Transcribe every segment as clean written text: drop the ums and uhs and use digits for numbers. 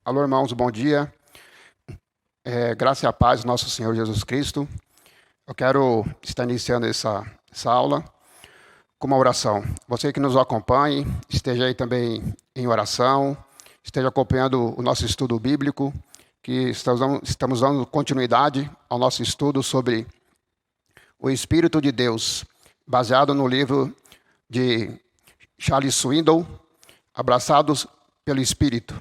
Alô, irmãos, bom dia. Graça e a paz do nosso Senhor Jesus Cristo. Eu quero estar iniciando essa aula com uma oração. Você que nos acompanhe, esteja aí também em oração, esteja acompanhando o nosso estudo bíblico, que estamos dando continuidade ao nosso estudo sobre o Espírito de Deus, baseado no livro de Charles Swindoll, Abraçados pelo Espírito.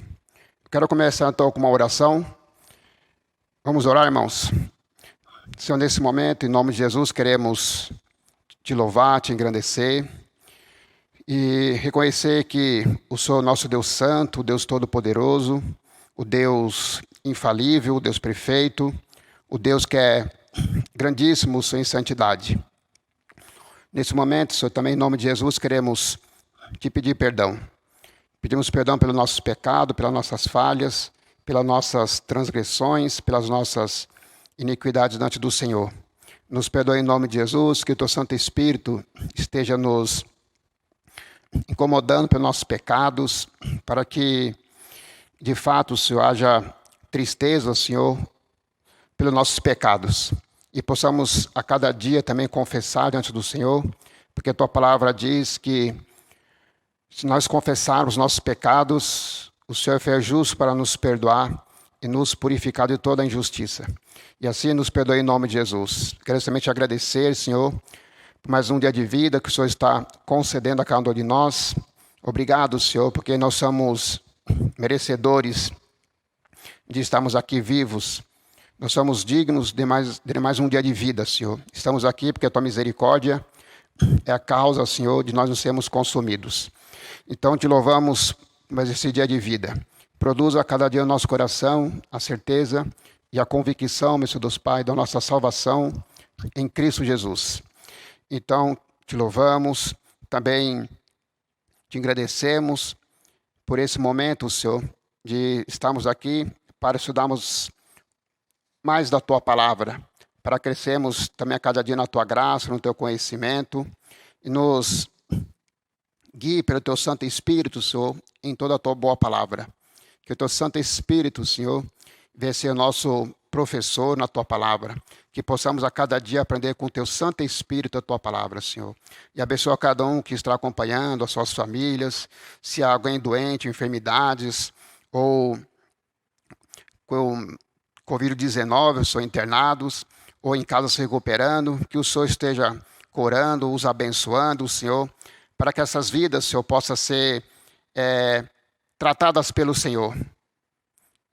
Quero começar então com uma oração. Vamos orar, irmãos. Senhor, nesse momento, em nome de Jesus, queremos te louvar, te engrandecer e reconhecer que o Senhor é nosso Deus Santo, o Deus Todo-Poderoso, o Deus infalível, o Deus perfeito, o Deus que é grandíssimo, Senhor, em santidade. Nesse momento, Senhor, também em nome de Jesus, queremos te pedir perdão. Pedimos perdão pelos nossos pecados, pelas nossas falhas, pelas nossas transgressões, pelas nossas iniquidades diante do Senhor. Nos perdoe em nome de Jesus, que o teu Santo Espírito esteja nos incomodando pelos nossos pecados, para que, de fato, Senhor, haja tristeza, Senhor, pelos nossos pecados. E possamos a cada dia também confessar diante do Senhor, porque a tua palavra diz que se nós confessarmos os nossos pecados, o Senhor é justo para nos perdoar e nos purificar de toda a injustiça. E assim nos perdoe em nome de Jesus. Quero somente agradecer, Senhor, por mais um dia de vida que o Senhor está concedendo a cada um de nós. Obrigado, Senhor, porque nós somos merecedores de estarmos aqui vivos. Nós somos dignos de mais um dia de vida, Senhor. Estamos aqui porque a tua misericórdia é a causa, Senhor, de nós não sermos consumidos. Então, te louvamos mais esse dia de vida. Produza a cada dia no nosso coração a certeza e a convicção, meu Deus Pai, da nossa salvação em Cristo Jesus. Então, te louvamos, também te agradecemos por esse momento, Senhor, de estarmos aqui para estudarmos mais da tua palavra, para crescermos também a cada dia na tua graça, no teu conhecimento, e nos guie pelo teu Santo Espírito, Senhor, em toda a tua boa palavra. Que o teu Santo Espírito, Senhor, venha ser nosso professor na tua palavra. Que possamos a cada dia aprender com o teu Santo Espírito a tua palavra, Senhor. E abençoa cada um que está acompanhando, as suas famílias, se há alguém doente, enfermidades, ou com Covid-19, são internados, ou em casa se recuperando, que o Senhor esteja curando, os abençoando, Senhor, para que essas vidas, Senhor, possam ser tratadas pelo Senhor.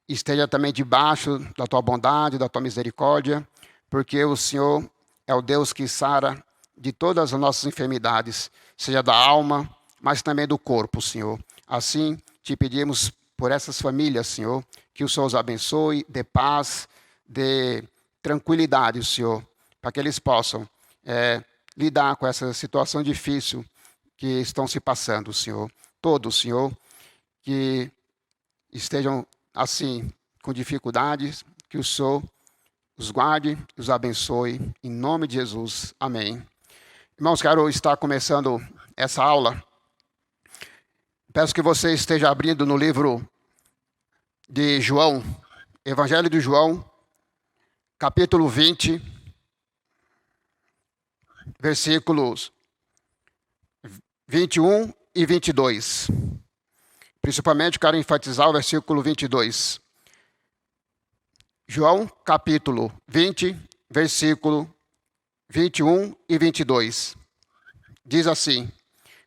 Esteja também debaixo da tua bondade, da tua misericórdia, porque o Senhor é o Deus que sara de todas as nossas enfermidades, seja da alma, mas também do corpo, Senhor. Assim, te pedimos por essas famílias, Senhor, que o Senhor os abençoe, dê paz, dê tranquilidade, Senhor, para que eles possam lidar com essa situação difícil que estão se passando, Senhor. Todos, Senhor, que estejam assim, com dificuldades, que o Senhor os guarde, os abençoe, em nome de Jesus. Amém. Irmãos, quero estar começando essa aula. Peço que você esteja abrindo no livro de João, Evangelho de João, capítulo 20, versículos 21 e 22. Principalmente quero enfatizar o versículo 22. João, capítulo 20, versículo 21 e 22. Diz assim: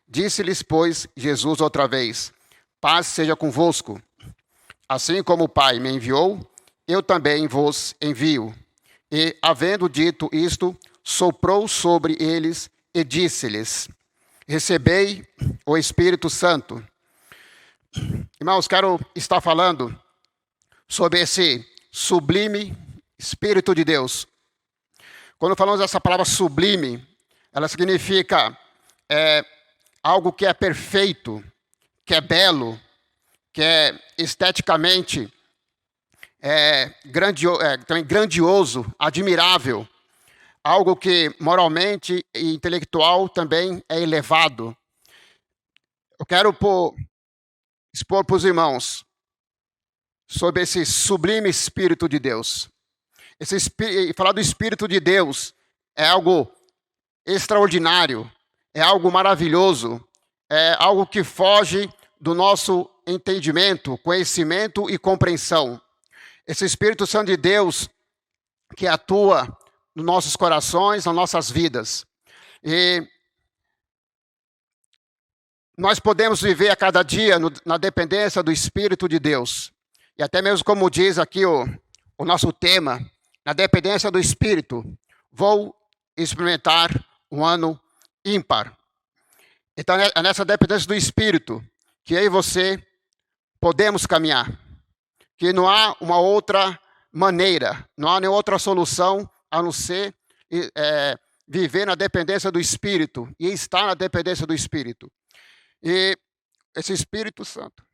Disse-lhes, pois, Jesus outra vez: Paz seja convosco. Assim como o Pai me enviou, eu também vos envio. E, havendo dito isto, soprou sobre eles e disse-lhes: Recebei o Espírito Santo. Irmãos, quero estar falando sobre esse sublime Espírito de Deus. Quando falamos essa palavra sublime, ela significa algo que é perfeito, que é belo, que é esteticamente grandioso, admirável. Algo que moralmente e intelectual também é elevado. Eu quero expor para os irmãos sobre esse sublime Espírito de Deus. Falar do Espírito de Deus é algo extraordinário, é algo maravilhoso, é algo que foge do nosso entendimento, conhecimento e compreensão. Esse Espírito Santo de Deus que atua nos nossos corações, nas nossas vidas. E nós podemos viver a cada dia na dependência do Espírito de Deus. E até mesmo como diz aqui o nosso tema, na dependência do Espírito, vou experimentar um ano ímpar. Então é nessa dependência do Espírito que eu e você podemos caminhar. Que não há uma outra maneira, não há nenhuma outra solução a não ser viver na dependência do Espírito e estar na dependência do Espírito. E esse Espírito Santo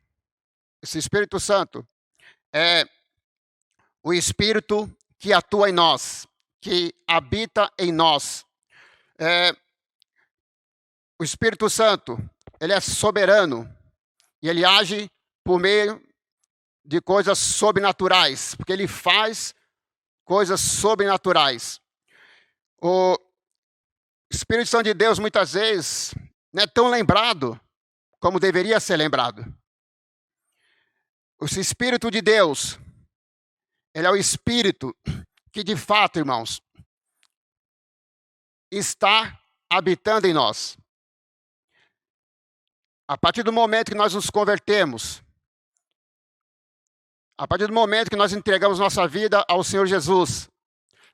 é o Espírito que atua em nós, que habita em nós. O Espírito Santo, ele é soberano e ele age por meio de coisas sobrenaturais, porque ele faz coisas sobrenaturais. O Espírito Santo de Deus, muitas vezes, não é tão lembrado como deveria ser lembrado. O Espírito de Deus, ele é o Espírito que, de fato, irmãos, está habitando em nós. A partir do momento que nós nos convertemos, a partir do momento que nós entregamos nossa vida ao Senhor Jesus,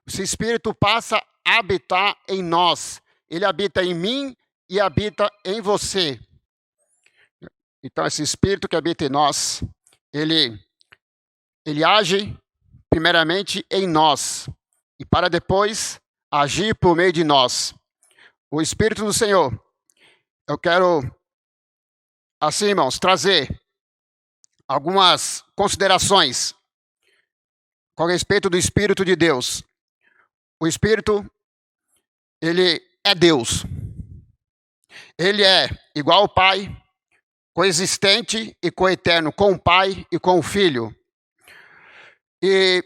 esse Espírito passa a habitar em nós. Ele habita em mim e habita em você. Então, esse Espírito que habita em nós, ele age primeiramente em nós e para depois agir por meio de nós. O Espírito do Senhor, eu quero, assim, irmãos, trazer algumas considerações com respeito do Espírito de Deus. O Espírito, ele é Deus. Ele é igual ao Pai, coexistente e coeterno com o Pai e com o Filho. E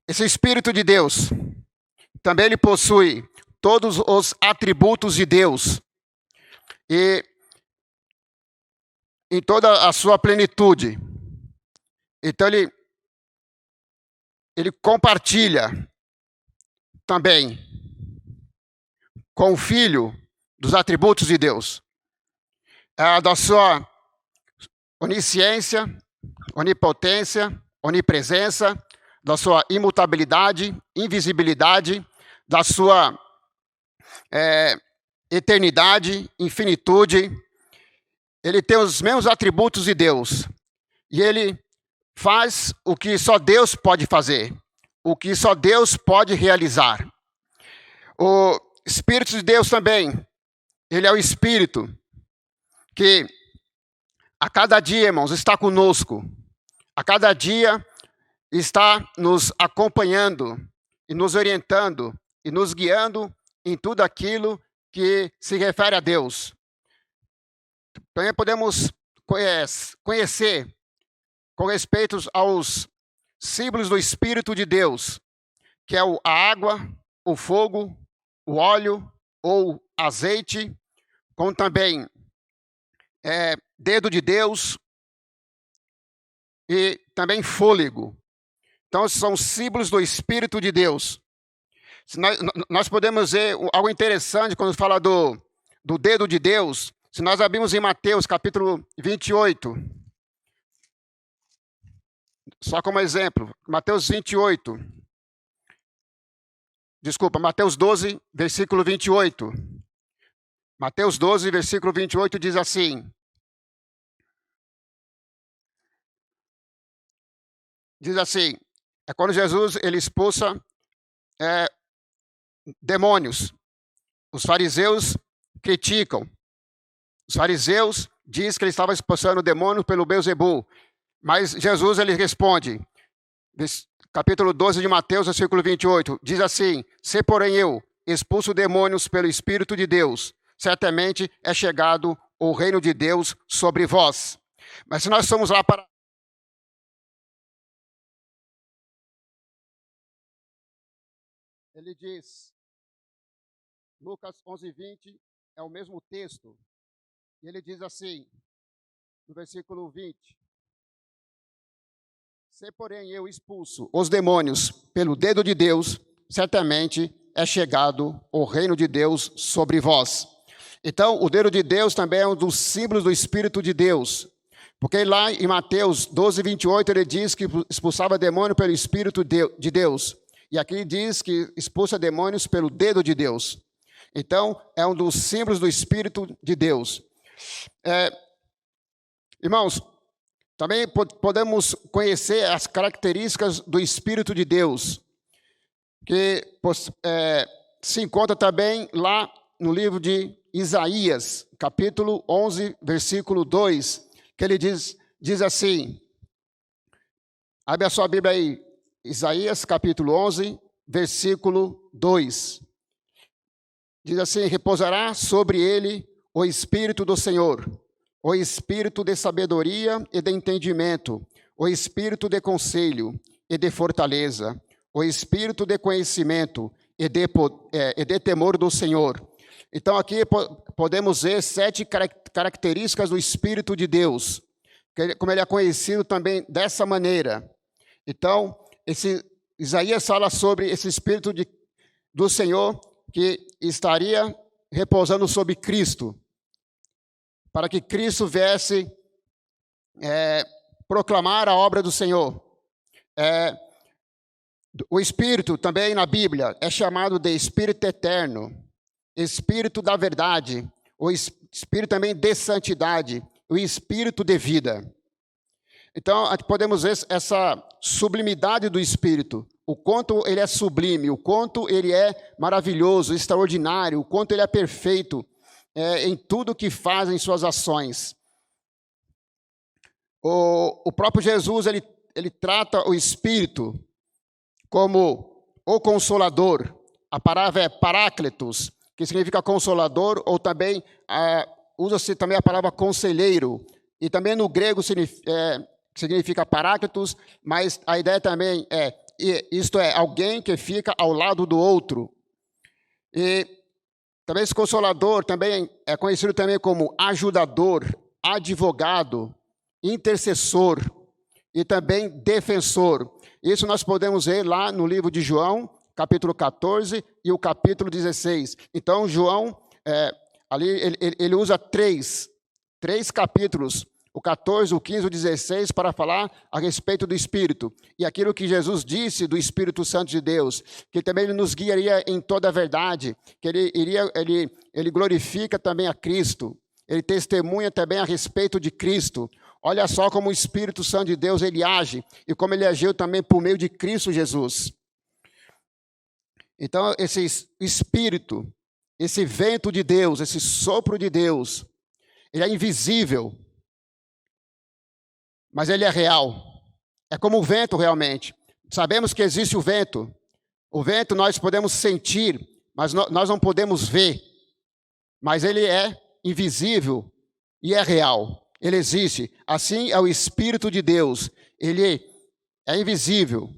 esse Espírito de Deus, também ele possui todos os atributos de Deus. E em toda a sua plenitude. Então ele compartilha também com o Filho dos atributos de Deus. Da sua onisciência, onipotência, onipresença, da sua imutabilidade, invisibilidade, da sua eternidade, infinitude. Ele tem os mesmos atributos de Deus. E ele faz o que só Deus pode fazer. O que só Deus pode realizar. O Espírito de Deus também, ele é o Espírito que a cada dia, irmãos, está conosco. A cada dia está nos acompanhando e nos orientando e nos guiando em tudo aquilo que se refere a Deus. Também podemos conhecer com respeito aos símbolos do Espírito de Deus, que é a água, o fogo, o óleo ou azeite, como também dedo de Deus e também fôlego. Então, são símbolos do Espírito de Deus. Nós podemos ver algo interessante quando fala do dedo de Deus. Se nós abrimos em Mateus, capítulo 28, só como exemplo, Mateus 12, versículo 28. Mateus 12, versículo 28 diz assim: é quando Jesus ele expulsa demônios. Os fariseus criticam. Os fariseus dizem que ele estava expulsando demônios pelo Beelzebul. Mas Jesus ele responde, capítulo 12 de Mateus, versículo 28, diz assim: se porém eu expulso demônios pelo Espírito de Deus, certamente é chegado o reino de Deus sobre vós. Mas se nós somos lá para ele diz, Lucas 11:20 é o mesmo texto, e ele diz assim, no versículo 20: Se, porém, eu expulso os demônios pelo dedo de Deus, certamente é chegado o reino de Deus sobre vós. Então, o dedo de Deus também é um dos símbolos do Espírito de Deus. Porque lá em Mateus 12:28, ele diz que expulsava demônio pelo Espírito de Deus. E aqui diz que expulsa demônios pelo dedo de Deus. Então, é um dos símbolos do Espírito de Deus. Irmãos, também podemos conhecer as características do Espírito de Deus, que se encontra também lá no livro de Isaías, capítulo 11, versículo 2, que ele diz assim, abre a sua Bíblia aí, Isaías, capítulo 11, versículo 2. Diz assim, repousará sobre ele o Espírito do Senhor, o Espírito de sabedoria e de entendimento, o Espírito de conselho e de fortaleza, o Espírito de conhecimento e de temor do Senhor. Então aqui podemos ver 7 características do Espírito de Deus, como ele é conhecido também dessa maneira. Então, Isaías fala sobre esse Espírito do Senhor que estaria repousando sobre Cristo, para que Cristo viesse proclamar a obra do Senhor. O Espírito também na Bíblia é chamado de Espírito Eterno, Espírito da Verdade, o Espírito também de Santidade, o Espírito de Vida. Então, aqui podemos ver essa sublimidade do Espírito, o quanto ele é sublime, o quanto ele é maravilhoso, extraordinário, o quanto ele é perfeito em tudo que faz em suas ações. O próprio Jesus, ele trata o Espírito como o Consolador. A palavra é Paráclitos, que significa Consolador, ou também usa-se também a palavra Conselheiro. E também no grego significa Paráclitos, mas a ideia também isto é, alguém que fica ao lado do outro. E também esse Consolador também é conhecido também como ajudador, advogado, intercessor e também defensor. Isso nós podemos ver lá no livro de João, capítulo 14 e o capítulo 16. Então, João, ali ele usa três capítulos, o 14, o 15 e o 16, para falar a respeito do Espírito. E aquilo que Jesus disse do Espírito Santo de Deus, que também ele nos guiaria em toda a verdade, que ele glorifica também a Cristo, ele testemunha também a respeito de Cristo. Olha só como o Espírito Santo de Deus ele age, e como ele agiu também por meio de Cristo Jesus. Então, esse Espírito, esse vento de Deus, esse sopro de Deus, ele é invisível, mas ele é real. É como o vento realmente. Sabemos que existe o vento. O vento nós podemos sentir, mas nós não podemos ver. Mas ele é invisível e é real. Ele existe. Assim é o Espírito de Deus. Ele é invisível,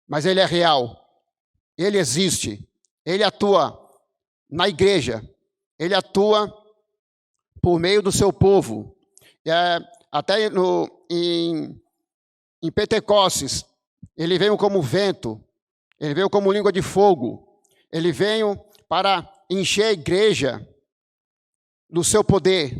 mas ele é real. Ele existe. Ele atua na igreja. Ele atua por meio do seu povo. Até em Pentecostes, ele veio como vento, ele veio como língua de fogo, ele veio para encher a igreja do seu poder.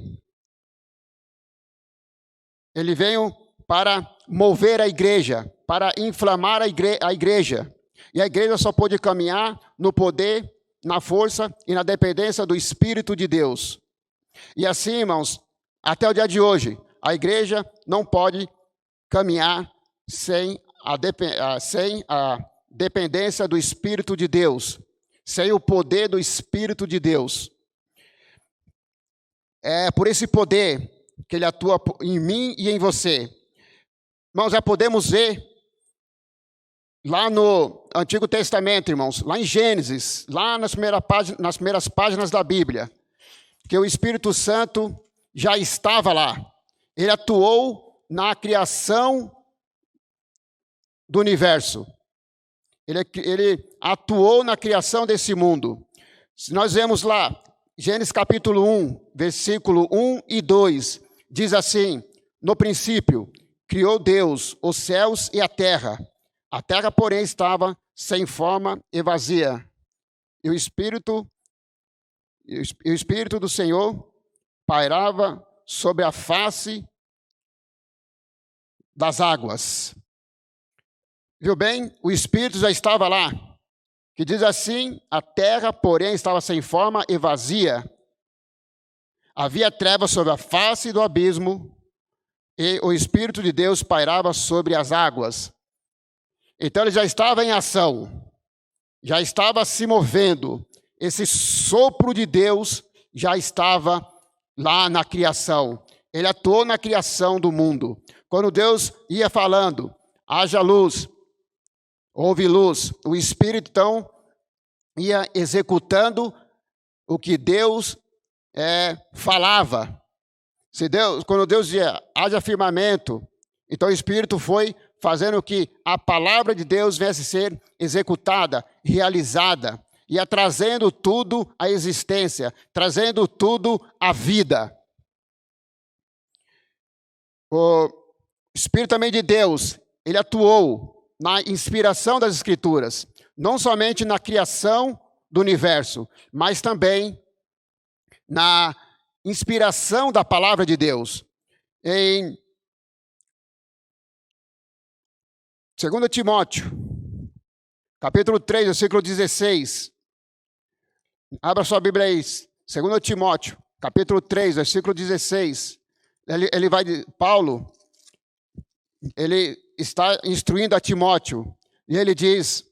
Ele veio para mover a igreja, para inflamar a igreja. E a igreja só pôde caminhar no poder, na força e na dependência do Espírito de Deus. E assim, irmãos, até o dia de hoje, a igreja não pode caminhar sem a dependência do Espírito de Deus, sem o poder do Espírito de Deus. É por esse poder que ele atua em mim e em você. Irmãos, já podemos ver lá no Antigo Testamento, irmãos, lá em Gênesis, lá nas primeiras páginas da Bíblia, que o Espírito Santo já estava lá. Ele atuou na criação do universo. ele atuou na criação desse mundo. Se nós vemos lá, Gênesis capítulo 1, versículo 1 e 2, diz assim: no princípio, criou Deus os céus e a terra. A terra, porém, estava sem forma e vazia. E o Espírito do Senhor pairava sobre a face das águas. Viu bem? O Espírito já estava lá. Que diz assim: a terra, porém, estava sem forma e vazia. Havia trevas sobre a face do abismo, e o Espírito de Deus pairava sobre as águas. Então ele já estava em ação, já estava se movendo. Esse sopro de Deus já estava lá na criação. Ele atuou na criação do mundo. Quando Deus ia falando, haja luz, houve luz, o Espírito então ia executando o que Deus falava. Quando Deus dizia, haja firmamento, então o Espírito foi fazendo que a palavra de Deus viesse a ser executada, realizada, ia trazendo tudo à existência, trazendo tudo à vida. O Espírito também de Deus, ele atuou na inspiração das Escrituras, não somente na criação do universo, mas também na inspiração da palavra de Deus. Em 2 Timóteo, capítulo 3, versículo 16. Abra sua Bíblia aí. 2 Timóteo, capítulo 3, versículo 16. Paulo, ele está instruindo a Timóteo, e ele diz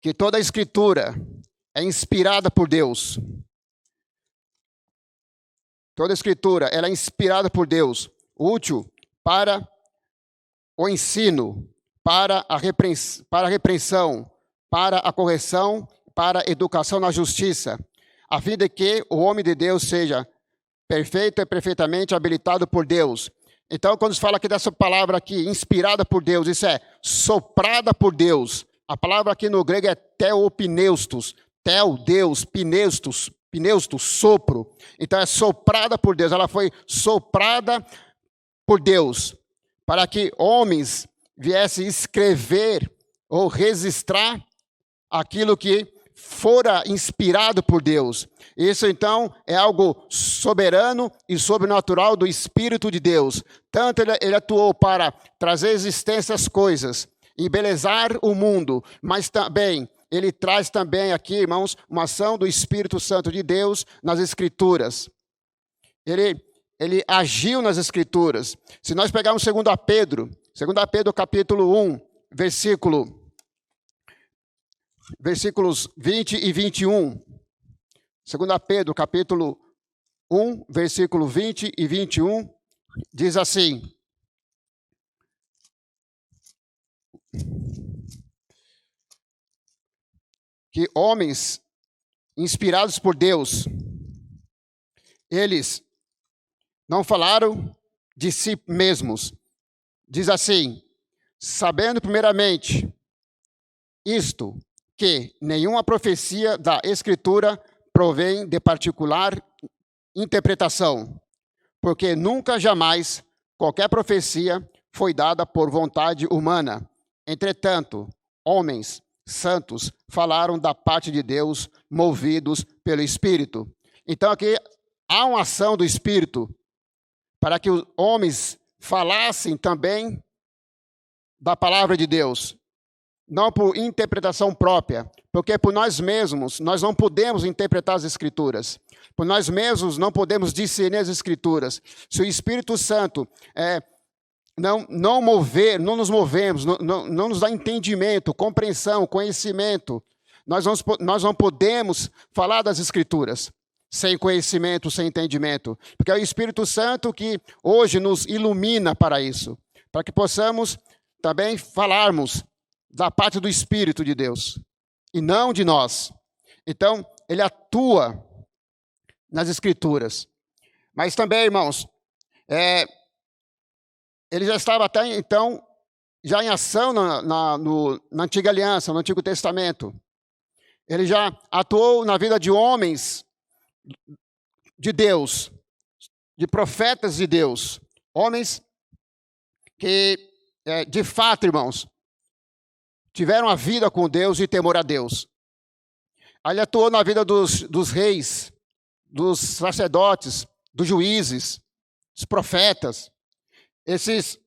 que toda a Escritura é inspirada por Deus. Toda a Escritura, ela é inspirada por Deus, útil para o ensino, para a repreensão, para a correção, para a educação na justiça, a fim de que o homem de Deus seja perfeito e perfeitamente habilitado por Deus. Então, quando se fala aqui dessa palavra aqui, inspirada por Deus, isso é soprada por Deus. A palavra aqui no grego é theopneustos, Deus, pneustos, sopro. Então é soprada por Deus, ela foi soprada por Deus, para que homens viessem escrever ou registrar aquilo que fora inspirado por Deus. Isso então é algo soberano e sobrenatural do Espírito de Deus. Tanto ele atuou para trazer existência às coisas, embelezar o mundo, mas também ele traz também aqui, irmãos, uma ação do Espírito Santo de Deus nas Escrituras. Ele agiu nas Escrituras. Se nós pegarmos 2 Pedro capítulo 1, versículos 20 e 21. 2 Pedro capítulo 1, versículo 20 e 21, diz assim: que homens inspirados por Deus, eles não falaram de si mesmos. Diz assim: sabendo primeiramente isto, que nenhuma profecia da Escritura provém de particular interpretação, porque nunca jamais qualquer profecia foi dada por vontade humana. Entretanto, homens santos falaram da parte de Deus, movidos pelo Espírito. Então aqui há uma ação do Espírito para que os homens falassem também da palavra de Deus, não por interpretação própria, porque por nós mesmos nós não podemos interpretar as Escrituras, por nós mesmos não podemos discernir as Escrituras. Se o Espírito Santo não nos movemos, não nos dá entendimento, compreensão, conhecimento, nós não podemos falar das Escrituras sem conhecimento, sem entendimento, porque é o Espírito Santo que hoje nos ilumina para isso, para que possamos também falarmos da parte do Espírito de Deus e não de nós. Então, ele atua nas Escrituras. Mas também, irmãos, ele já estava até então já em ação na Antiga Aliança, no Antigo Testamento. Ele já atuou na vida de homens de Deus, de profetas de Deus, homens que, de fato, irmãos, tiveram a vida com Deus e temor a Deus. Ele atuou na vida dos reis, dos sacerdotes, dos juízes, dos profetas. Esse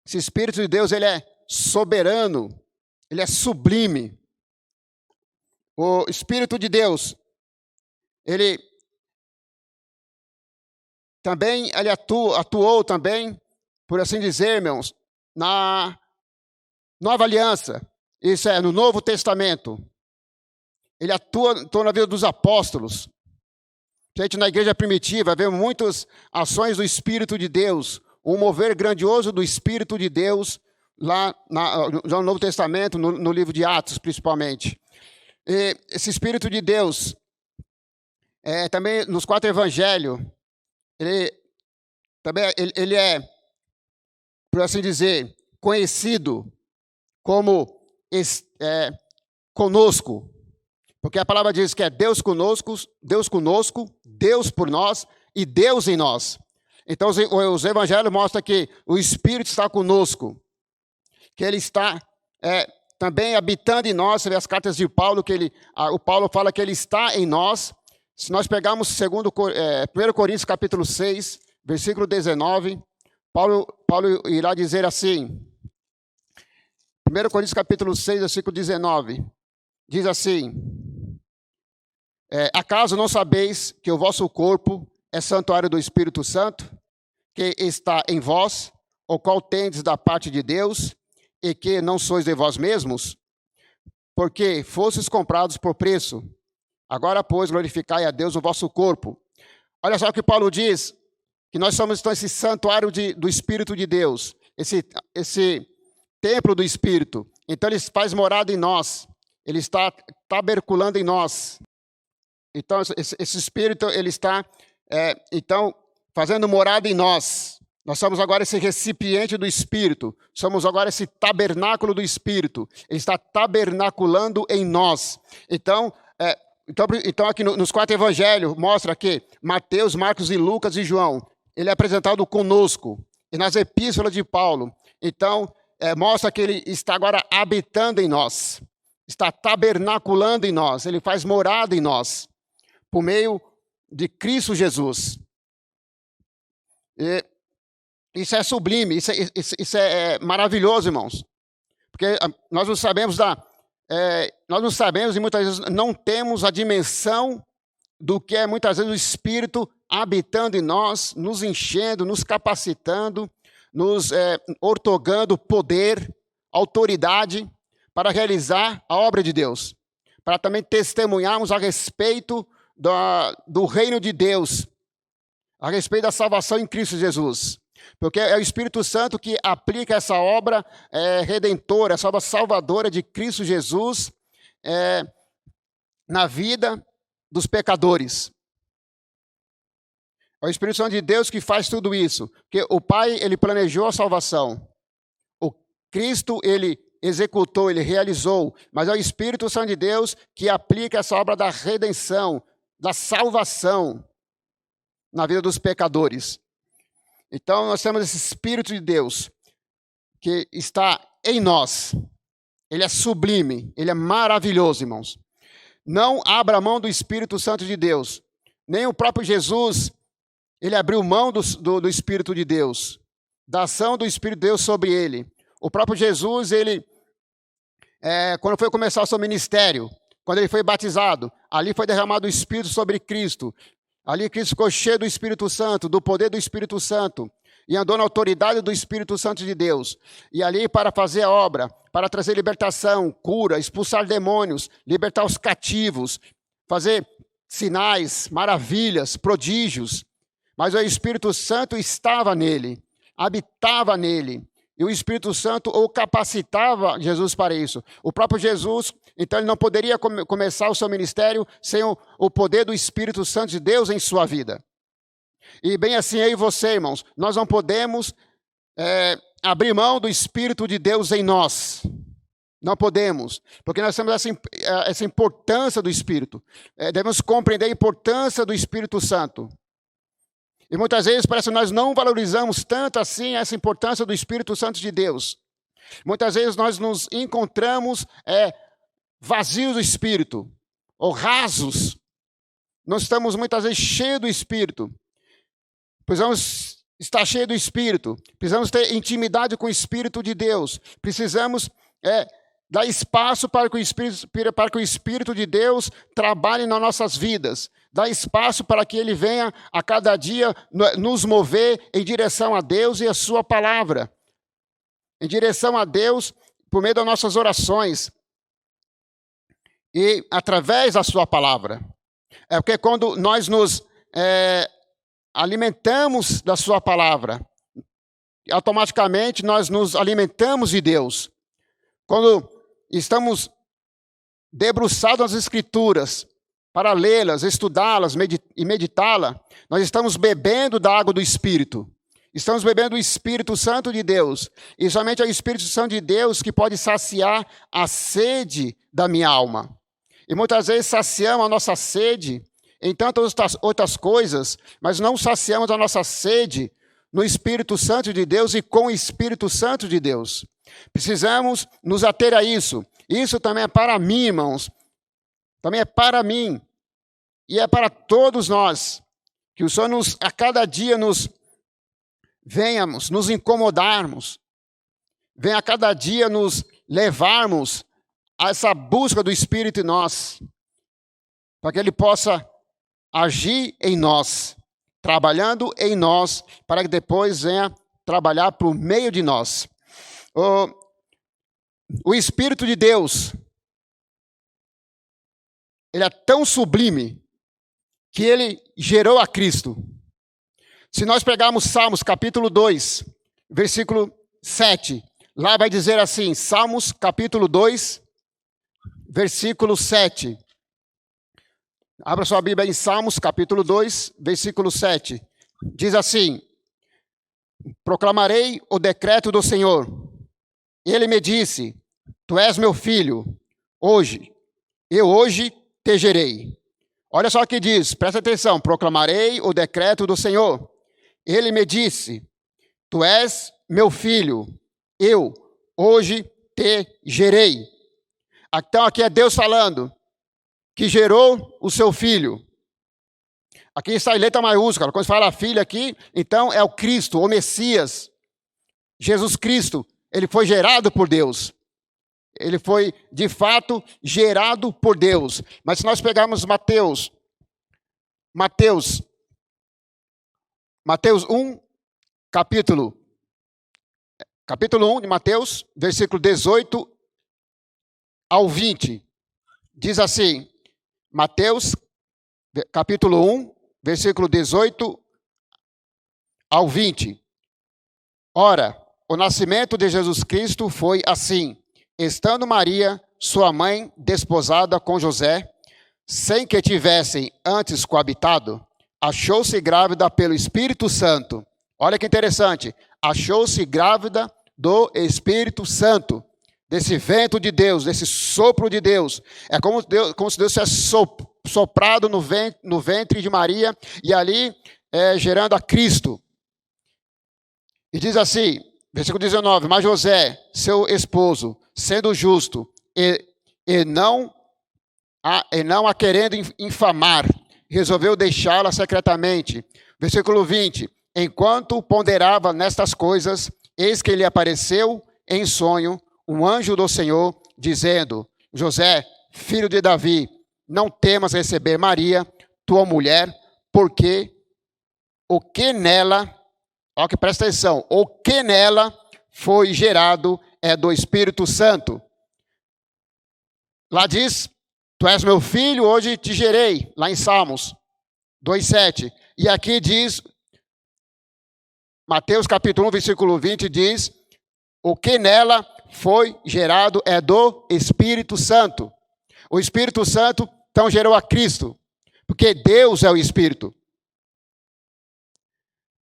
Espírito de Deus, ele é soberano, ele é sublime. O Espírito de Deus, ele atuou também, por assim dizer, irmãos, na Nova Aliança, isso é, no Novo Testamento. Ele atua na vida dos apóstolos. Gente, na igreja primitiva, vemos muitas ações do Espírito de Deus, um mover grandioso do Espírito de Deus, lá no Novo Testamento, no livro de Atos, principalmente. E esse Espírito de Deus, também nos 4 evangelhos, ele é, por assim dizer, conhecido como conosco, porque a palavra diz que é Deus conosco, Deus por nós e Deus em nós. Então os evangelhos mostram que o Espírito está conosco, que ele está também habitando em nós. Você vê as cartas de Paulo, o Paulo fala que ele está em nós. Se nós pegarmos 1 Coríntios capítulo 6, versículo 19, Paulo irá dizer assim, 1 Coríntios capítulo 6, versículo 19, diz assim, acaso não sabeis que o vosso corpo é santuário do Espírito Santo, que está em vós, o qual tendes da parte de Deus, e que não sois de vós mesmos? Porque fostes comprados por preço. Agora, pois, glorificai a Deus o vosso corpo. Olha só o que Paulo diz, que nós somos então esse santuário do Espírito de Deus, esse templo do Espírito. Então ele faz morada em nós, ele está taberculando em nós. Então esse Espírito, ele está, então, fazendo morada em nós. Nós somos agora esse recipiente do Espírito, somos agora esse tabernáculo do Espírito. Ele está tabernaculando em nós. Então aqui nos 4 evangelhos, mostra que Mateus, Marcos e Lucas e João, ele é apresentado conosco. E nas epístolas de Paulo, então, mostra que ele está agora habitando em nós, está tabernaculando em nós, ele faz morada em nós, por meio de Cristo Jesus. E isso é sublime, isso é maravilhoso, irmãos, porque nós não sabemos e muitas vezes não temos a dimensão do que é muitas vezes o Espírito habitando em nós, nos enchendo, nos capacitando, nos ortogando poder, autoridade para realizar a obra de Deus, para também testemunharmos a respeito do reino de Deus, a respeito da salvação em Cristo Jesus. Porque é o Espírito Santo que aplica essa obra redentora, essa obra salvadora de Cristo Jesus na vida dos pecadores. É o Espírito Santo de Deus que faz tudo isso. Porque o Pai, ele planejou a salvação. O Cristo, ele executou, ele realizou. Mas é o Espírito Santo de Deus que aplica essa obra da redenção, da salvação na vida dos pecadores. Então, nós temos esse Espírito de Deus que está em nós. Ele é sublime, ele é maravilhoso, irmãos. Não abra mão do Espírito Santo de Deus. Nem o próprio Jesus, ele abriu mão do Espírito de Deus, da ação do Espírito de Deus sobre ele. O próprio Jesus, ele, quando foi começar o seu ministério, quando ele foi batizado, ali foi derramado o Espírito sobre Cristo. Ali Cristo ficou cheio do Espírito Santo, do poder do Espírito Santo, e andou na autoridade do Espírito Santo de Deus. E ali para fazer a obra, para trazer libertação, cura, expulsar demônios, libertar os cativos, fazer sinais, maravilhas, prodígios. Mas o Espírito Santo estava nele, habitava nele. E o Espírito Santo o capacitava Jesus para isso. O próprio Jesus, então, ele não poderia começar o seu ministério sem o poder do Espírito Santo de Deus em sua vida. E bem assim, eu e você, irmãos, nós não podemos abrir mão do Espírito de Deus em nós. Não podemos, porque nós temos essa importância do Espírito. Devemos compreender a importância do Espírito Santo. E muitas vezes parece que nós não valorizamos tanto assim essa importância do Espírito Santo de Deus. Muitas vezes nós nos encontramos vazios do Espírito, ou rasos. Nós estamos muitas vezes cheios do Espírito. Precisamos estar cheios do Espírito. Precisamos ter intimidade com o Espírito de Deus. Precisamos dar espaço para que o Espírito de Deus trabalhe nas nossas vidas. Dar espaço para que Ele venha a cada dia nos mover em direção a Deus e a sua palavra. Em direção a Deus por meio das nossas orações. E através da sua palavra. Porque quando nós nos alimentamos da sua palavra, automaticamente nós nos alimentamos de Deus. Quando estamos debruçados nas Escrituras, para lê-las, estudá-las e meditá-las, nós estamos bebendo da água do Espírito. Estamos bebendo do Espírito Santo de Deus. E somente é o Espírito Santo de Deus que pode saciar a sede da minha alma. E muitas vezes saciamos a nossa sede em tantas outras coisas, mas não saciamos a nossa sede no Espírito Santo de Deus e com o Espírito Santo de Deus. Precisamos nos ater a isso. Isso também é para mim, irmãos. Também é para mim. E é para todos nós. Que o Senhor a cada dia venhamos nos incomodarmos. Venha a cada dia nos levarmos a essa busca do Espírito em nós. Para que Ele possa agir em nós. Trabalhando em nós. Para que depois venha trabalhar por meio de nós. O Espírito de Deus, ele é tão sublime que ele gerou a Cristo. Se nós pegarmos Salmos capítulo 2, versículo 7, lá vai dizer assim, Salmos capítulo 2, versículo 7. Abra sua Bíblia em Salmos capítulo 2, versículo 7. Diz assim, proclamarei o decreto do Senhor. Ele me disse, tu és meu filho, eu hoje te gerei. Olha só o que diz, presta atenção, proclamarei o decreto do Senhor. Ele me disse, tu és meu filho, eu hoje te gerei. Então aqui é Deus falando que gerou o seu filho. Aqui está em letra maiúscula, quando se fala filho aqui, então é o Cristo, o Messias, Jesus Cristo. Ele foi gerado por Deus. Ele foi, de fato, gerado por Deus. Mas se nós pegarmos Mateus 1, capítulo 1 de Mateus, versículo 18 ao 20. Diz assim, Mateus, capítulo 1, versículo 18 ao 20. Ora, o nascimento de Jesus Cristo foi assim, estando Maria, sua mãe, desposada com José, sem que tivessem antes coabitado, achou-se grávida pelo Espírito Santo. Olha que interessante, achou-se grávida do Espírito Santo, desse vento de Deus, desse sopro de Deus. É como se Deus tivesse soprado no ventre de Maria e ali gerando a Cristo. E diz assim, versículo 19, mas José, seu esposo, sendo justo e não a querendo infamar, resolveu deixá-la secretamente. Versículo 20, enquanto ponderava nestas coisas, eis que lhe apareceu em sonho um anjo do Senhor, dizendo, José, filho de Davi, não temas receber Maria, tua mulher, porque o que nela, olha que presta atenção, o que nela foi gerado é do Espírito Santo. Lá diz, tu és meu filho, hoje te gerei, lá em Salmos 2,7. E aqui diz, Mateus capítulo 1, versículo 20, diz, o que nela foi gerado é do Espírito Santo. O Espírito Santo, então, gerou a Cristo, porque Deus é o Espírito.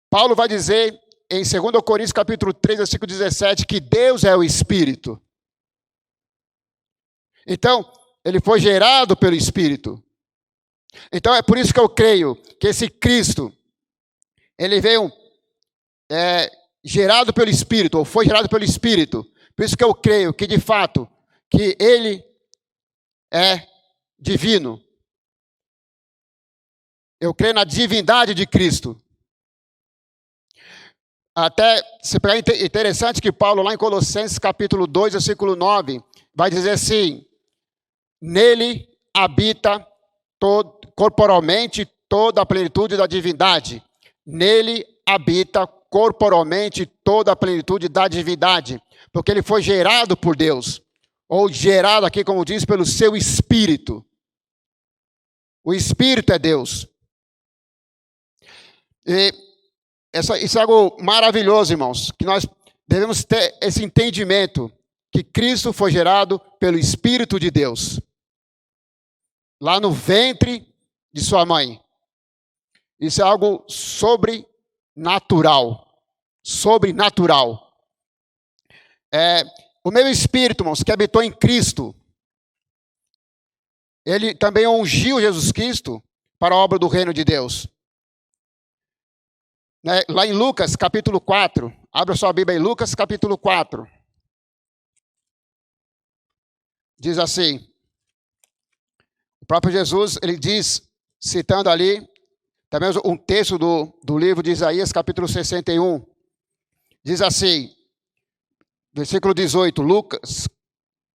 Paulo vai dizer em 2 Coríntios capítulo 3, versículo 17, que Deus é o Espírito. Então, ele foi gerado pelo Espírito. Então, é por isso que eu creio que esse Cristo, ele veio gerado pelo Espírito, ou foi gerado pelo Espírito. Por isso que eu creio que, de fato, que ele é divino. Eu creio na divindade de Cristo. Até, se pegar interessante que Paulo, lá em Colossenses capítulo 2, versículo 9, vai dizer assim: nele habita corporalmente toda a plenitude da divindade. Nele habita corporalmente toda a plenitude da divindade. Porque ele foi gerado por Deus. Ou gerado aqui, como diz, pelo seu Espírito. O Espírito é Deus. E isso é algo maravilhoso, irmãos. Que nós devemos ter esse entendimento. Que Cristo foi gerado pelo Espírito de Deus. Lá no ventre de sua mãe. Isso é algo sobrenatural. Sobrenatural. O meu Espírito, irmãos, que habitou em Cristo, ele também ungiu Jesus Cristo para a obra do reino de Deus. Lá em Lucas, capítulo 4. Abra sua Bíblia em Lucas, capítulo 4. Diz assim. O próprio Jesus, ele diz, citando ali, também um texto do livro de Isaías, capítulo 61. Diz assim, versículo 18, Lucas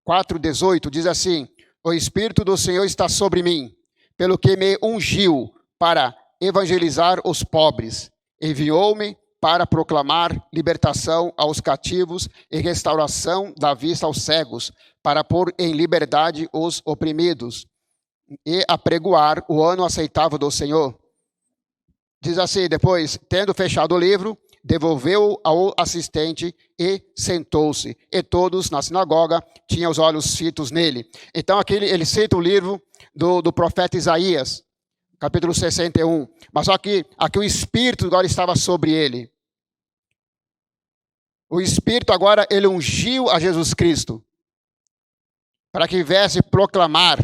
4, 18, diz assim: o Espírito do Senhor está sobre mim, pelo que me ungiu para evangelizar os pobres. Enviou-me para proclamar libertação aos cativos e restauração da vista aos cegos, para pôr em liberdade os oprimidos e apregoar o ano aceitável do Senhor. Diz assim, depois, tendo fechado o livro, devolveu ao assistente e sentou-se. E todos na sinagoga tinham os olhos fitos nele. Então aqui ele cita o livro do profeta Isaías, capítulo 61. Mas só que aqui o Espírito agora estava sobre ele. O Espírito agora, ele ungiu a Jesus Cristo. Para que viesse proclamar.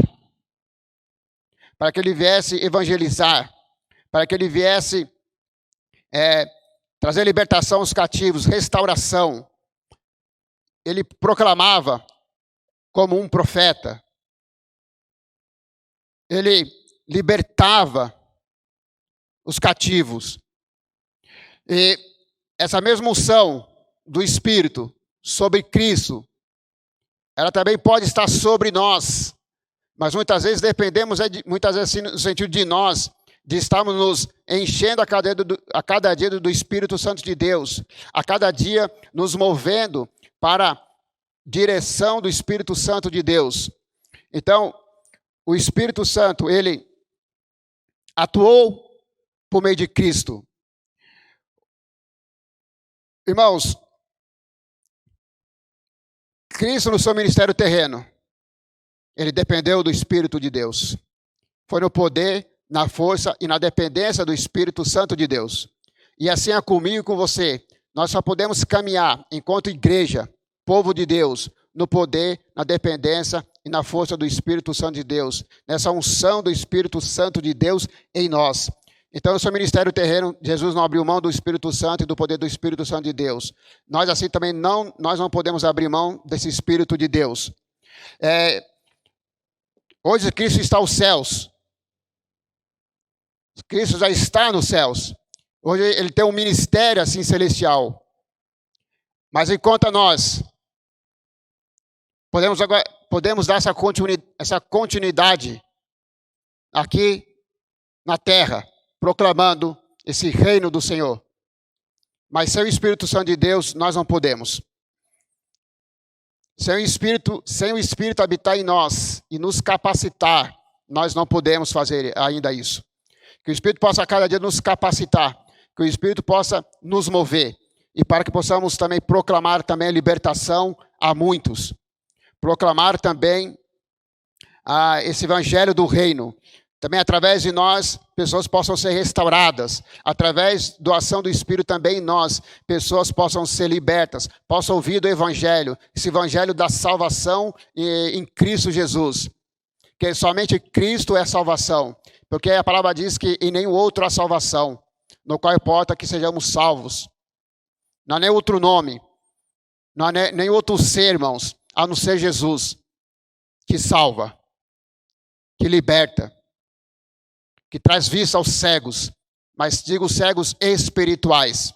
Para que ele viesse evangelizar. Para que ele viesse trazer libertação aos cativos, restauração. Ele proclamava como um profeta. Ele libertava os cativos. E essa mesma unção do Espírito sobre Cristo, ela também pode estar sobre nós. Mas muitas vezes dependemos, muitas vezes no sentido de nós, de estarmos nos enchendo a cada dia do Espírito Santo de Deus, a cada dia nos movendo para a direção do Espírito Santo de Deus. Então, o Espírito Santo, ele atuou por meio de Cristo. Irmãos, Cristo no seu ministério terreno, ele dependeu do Espírito de Deus. Foi no poder, na força e na dependência do Espírito Santo de Deus. E assim é comigo e com você. Nós só podemos caminhar enquanto igreja, povo de Deus, no poder, na dependência e na força do Espírito Santo de Deus. Nessa unção do Espírito Santo de Deus em nós. Então, no seu ministério terreno, Jesus não abriu mão do Espírito Santo e do poder do Espírito Santo de Deus. Nós assim também nós não podemos abrir mão desse Espírito de Deus. Hoje Cristo está aos céus. Cristo já está nos céus. Hoje ele tem um ministério assim celestial. Mas enquanto nós podemos dar essa continuidade aqui na terra, proclamando esse reino do Senhor. Mas sem o Espírito Santo de Deus, nós não podemos. Sem o Espírito habitar em nós e nos capacitar, nós não podemos fazer ainda isso. Que o Espírito possa a cada dia nos capacitar, que o Espírito possa nos mover, e para que possamos também proclamar também a libertação a muitos. Proclamar também esse evangelho do reino. Também através de nós, pessoas possam ser restauradas. Através da ação do Espírito também em nós, pessoas possam ser libertas, possam ouvir do Evangelho, esse Evangelho da salvação em Cristo Jesus. Que somente Cristo é salvação. Porque a palavra diz que em nenhum outro há salvação, no qual importa que sejamos salvos. Não há nem outro nome, não há nem outro ser, irmãos, a não ser Jesus, que salva, que liberta, que traz vista aos cegos, mas digo cegos espirituais.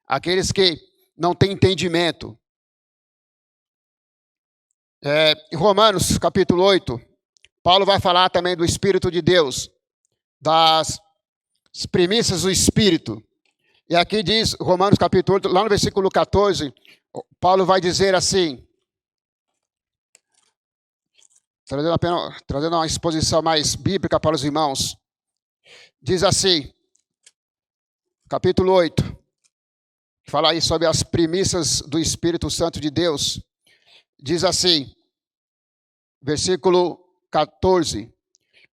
Aqueles que não têm entendimento. Em Romanos, capítulo 8, Paulo vai falar também do Espírito de Deus, das primícias do Espírito. E aqui diz, Romanos, capítulo 8, lá no versículo 14, Paulo vai dizer assim, trazendo uma exposição mais bíblica para os irmãos. Diz assim, capítulo 8, que fala aí sobre as primícias do Espírito Santo de Deus. Diz assim, versículo 14: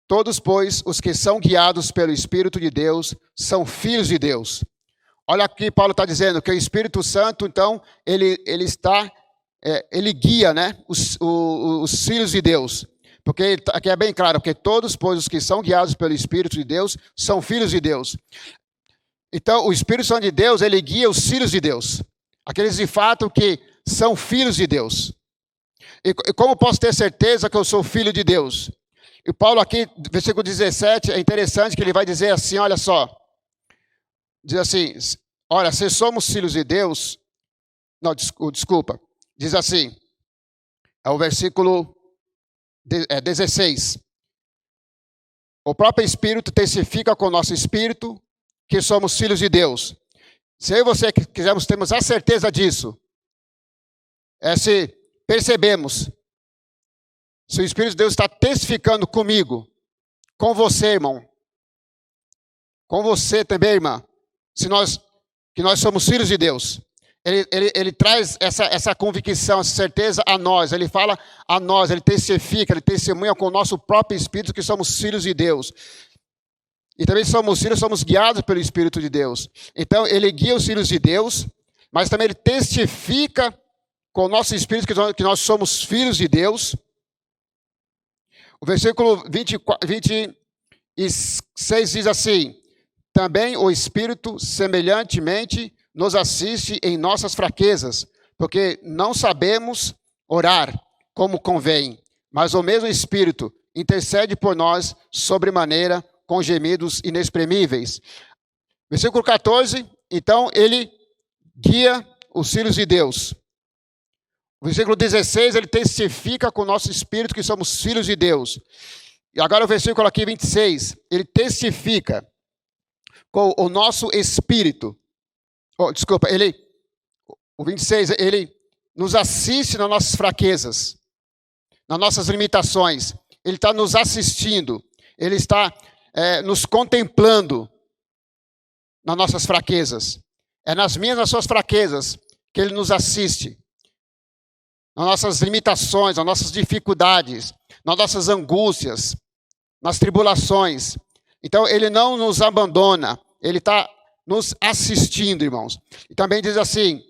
Todos, pois, os que são guiados pelo Espírito de Deus, são filhos de Deus. Olha aqui, Paulo está dizendo que o Espírito Santo, então, ele guia, né, os filhos de Deus. Porque aqui é bem claro, porque todos, pois, os que são guiados pelo Espírito de Deus, são filhos de Deus. Então, o Espírito Santo de Deus, ele guia os filhos de Deus. Aqueles de fato que são filhos de Deus. E como posso ter certeza que eu sou filho de Deus? E Paulo aqui, versículo 17, é interessante que ele vai dizer assim, olha só. Diz assim, olha, se somos filhos de Deus... Não, desculpa. Diz assim, é o versículo 16. O próprio Espírito testifica com o nosso Espírito que somos filhos de Deus. Se eu e você temos a certeza disso, se percebemos, se o Espírito de Deus está testificando comigo, com você, irmão, com você também, irmã, que nós somos filhos de Deus, ele traz essa convicção, essa certeza a nós, ele fala a nós, ele testifica, ele testemunha com o nosso próprio Espírito que somos filhos de Deus. E também somos filhos, somos guiados pelo Espírito de Deus. Então, ele guia os filhos de Deus, mas também ele testifica com o nosso Espírito que nós somos filhos de Deus. O versículo 26 diz assim, também o Espírito semelhantemente nos assiste em nossas fraquezas, porque não sabemos orar como convém, mas o mesmo Espírito intercede por nós sobremaneira com gemidos inexprimíveis. Versículo 14, então ele guia os filhos de Deus. O versículo 16, ele testifica com o nosso Espírito que somos filhos de Deus. E agora o versículo aqui 26, ele testifica com o nosso Espírito. O 26, ele nos assiste nas nossas fraquezas, nas nossas limitações. Ele está nos assistindo, ele está nos contemplando nas nossas fraquezas. É nas suas fraquezas que ele nos assiste. Nas nossas limitações, nas nossas dificuldades, nas nossas angústias, nas tribulações. Então, ele não nos abandona, ele está nos assistindo, irmãos. E também diz assim,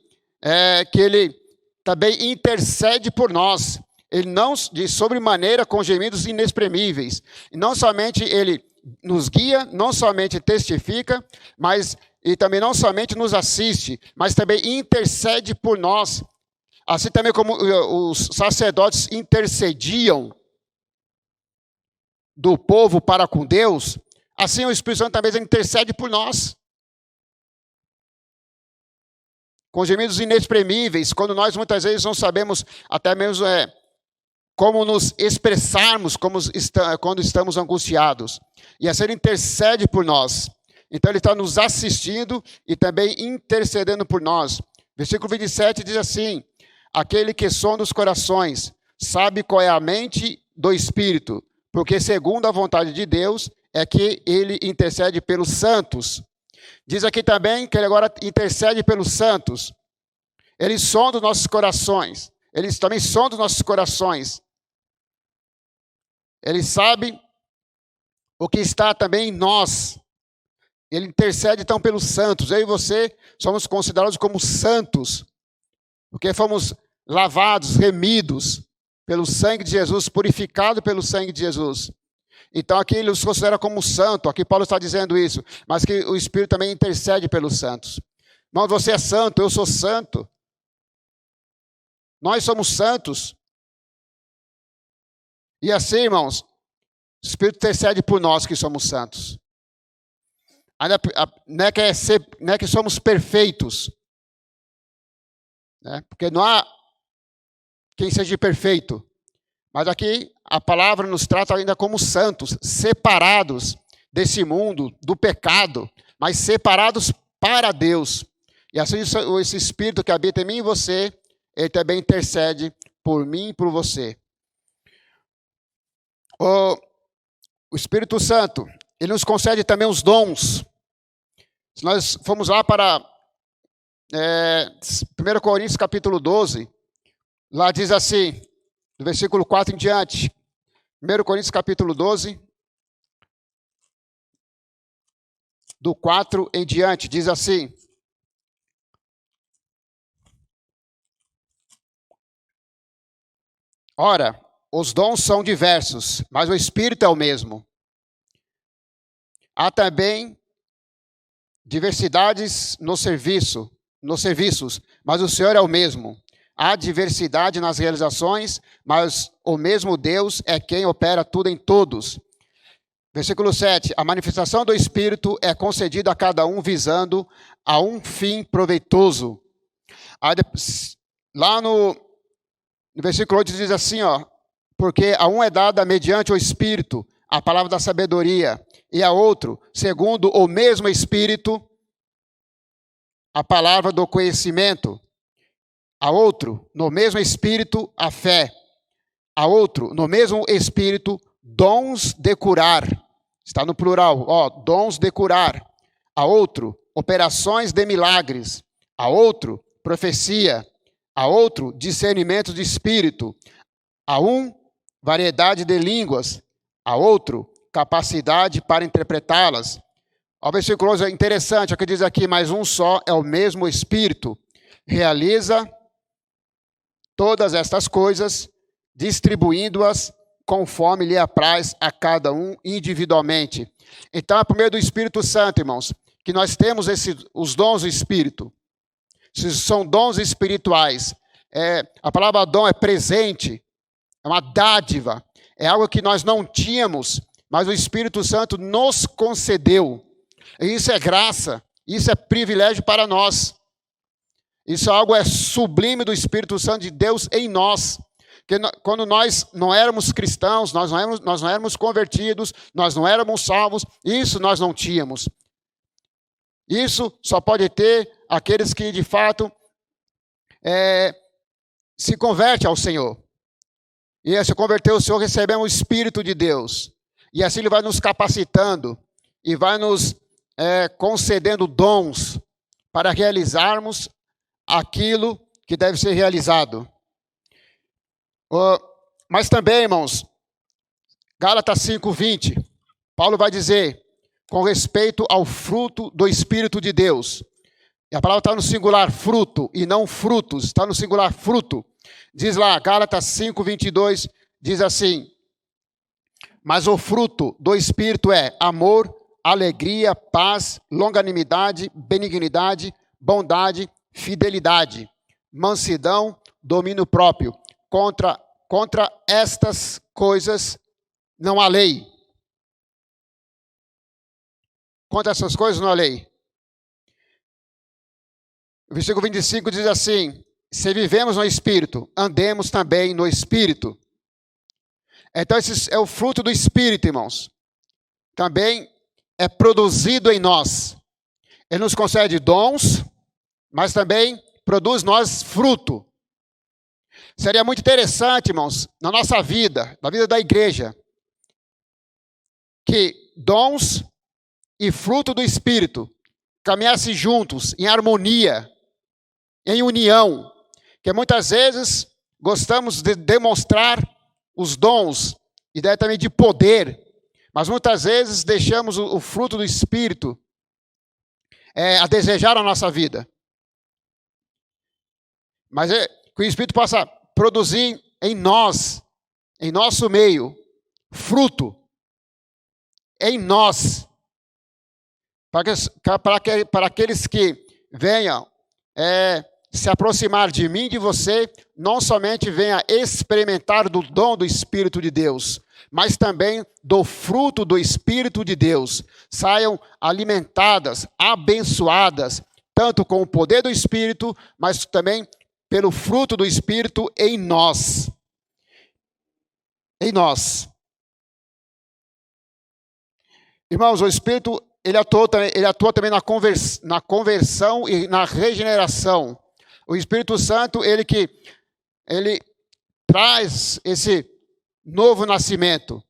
que ele também intercede por nós. Ele não, de sobremaneira, com gemidos inexprimíveis. E não somente ele nos guia, não somente testifica, e também não somente nos assiste, mas também intercede por nós. Assim também como os sacerdotes intercediam do povo para com Deus, assim o Espírito Santo também intercede por nós. Com gemidos inexprimíveis, quando nós muitas vezes não sabemos até mesmo como nos expressarmos quando estamos angustiados. E assim ele intercede por nós. Então ele está nos assistindo e também intercedendo por nós. Versículo 27 diz assim, aquele que sonda os corações, sabe qual é a mente do Espírito, porque segundo a vontade de Deus é que ele intercede pelos santos. Diz aqui também que ele agora intercede pelos santos. Ele sonda os nossos corações. Ele também sonda os nossos corações. Ele sabe o que está também em nós. Ele intercede então pelos santos. Eu e você somos considerados como santos, porque fomos lavados, remidos pelo sangue de Jesus, purificados pelo sangue de Jesus. Então aqui ele os considera como santo. Aqui Paulo está dizendo isso, mas que o Espírito também intercede pelos santos. Irmão, você é santo, eu sou santo. Nós somos santos. E assim, irmãos, o Espírito intercede por nós que somos santos. Não é que somos perfeitos, né? Porque não há quem seja perfeito. Mas aqui a palavra nos trata ainda como santos, separados desse mundo, do pecado, mas separados para Deus. E assim esse Espírito que habita em mim e você, ele também intercede por mim e por você. O Espírito Santo, ele nos concede também os dons. Se nós formos lá para 1 Coríntios capítulo 12, lá diz assim, do versículo 4 em diante, 1 Coríntios capítulo 12, do 4 em diante, diz assim: ora, os dons são diversos, mas o Espírito é o mesmo. Há também diversidades nos serviços, mas o Senhor é o mesmo. Há diversidade nas realizações, mas o mesmo Deus é quem opera tudo em todos. Versículo 7. A manifestação do Espírito é concedida a cada um visando a um fim proveitoso. Lá no versículo 8 diz assim, porque a um é dada mediante o Espírito a palavra da sabedoria, e a outro, segundo o mesmo Espírito, a palavra do conhecimento. A outro, no mesmo Espírito, a fé. A outro, no mesmo Espírito, dons de curar. Está no plural, dons de curar. A outro, operações de milagres. A outro, profecia. A outro, discernimento de espírito. A um, variedade de línguas. A outro, capacidade para interpretá-las. O versículo 11 é interessante, o que diz aqui, mas um só é o mesmo Espírito. Realiza todas estas coisas, distribuindo-as conforme lhe apraz a cada um individualmente. Então, é por meio do Espírito Santo, irmãos, que nós temos os dons do Espírito. Esses são dons espirituais. A palavra dom é presente, é uma dádiva, é algo que nós não tínhamos, mas o Espírito Santo nos concedeu. E isso é graça, isso é privilégio para nós. Isso é algo sublime do Espírito Santo de Deus em nós. Que quando nós não éramos cristãos, nós não éramos convertidos, nós não éramos salvos, isso nós não tínhamos. Isso só pode ter aqueles que de fato se convertem ao Senhor. E se converter ao Senhor, recebemos o Espírito de Deus. E assim Ele vai nos capacitando e vai nos concedendo dons para realizarmos aquilo que deve ser realizado. Mas também, irmãos, Gálatas 5:20, Paulo vai dizer, com respeito ao fruto do Espírito de Deus. E a palavra está no singular fruto e não frutos, está no singular fruto. Diz lá, Gálatas 5:22, diz assim, mas o fruto do Espírito é amor, alegria, paz, longanimidade, benignidade, bondade, fidelidade, mansidão, domínio próprio. Contra estas coisas não há lei. Contra essas coisas não há lei. O versículo 25 diz assim, se vivemos no Espírito, andemos também no Espírito. Então esse é o fruto do Espírito, irmãos. Também é produzido em nós. Ele nos concede dons, mas também produz nós fruto. Seria muito interessante, irmãos, na nossa vida, na vida da igreja, que dons e fruto do Espírito caminhassem juntos, em harmonia, em união. Que muitas vezes gostamos de demonstrar os dons, e daí também de poder, Mas muitas vezes deixamos o fruto do Espírito a desejar a nossa vida. Mas que o Espírito possa produzir em nós, em nosso meio, fruto. Em nós. Para aqueles que venham se aproximar de mim e de você, não somente venha experimentar do dom do Espírito de Deus, mas também do fruto do Espírito de Deus. Saiam alimentadas, abençoadas, tanto com o poder do Espírito, mas também pelo fruto do Espírito em nós. Em nós. Irmãos, o Espírito, ele atua também na conversão e na regeneração. O Espírito Santo, ele traz esse novo nascimento.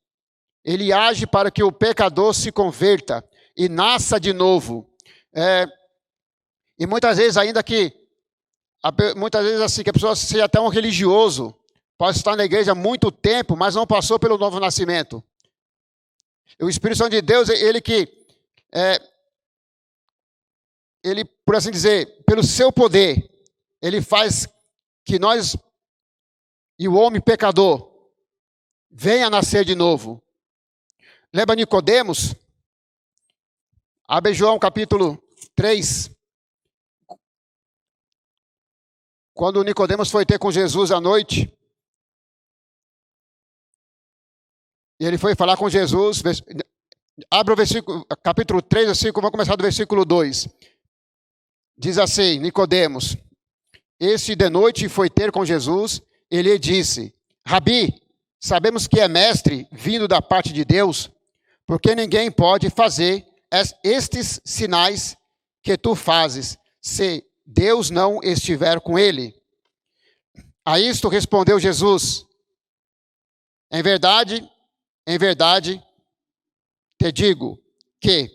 Ele age para que o pecador se converta e nasça de novo. E muitas vezes assim, que a pessoa seja até um religioso, pode estar na igreja há muito tempo, mas não passou pelo novo nascimento. O Espírito Santo de Deus, ele, por assim dizer, pelo seu poder, ele faz que nós e o homem pecador venha a nascer de novo. Lembra Nicodemos? Abre João capítulo 3. Quando Nicodemos foi ter com Jesus à noite, e ele foi falar com Jesus, abre o versículo, capítulo 3, vamos começar do versículo 2. Diz assim, Nicodemos: este de noite foi ter com Jesus, ele disse: Rabi, sabemos que é mestre vindo da parte de Deus, porque ninguém pode fazer estes sinais que tu fazes, se Deus não estiver com ele. A isto respondeu Jesus: em verdade, te digo que,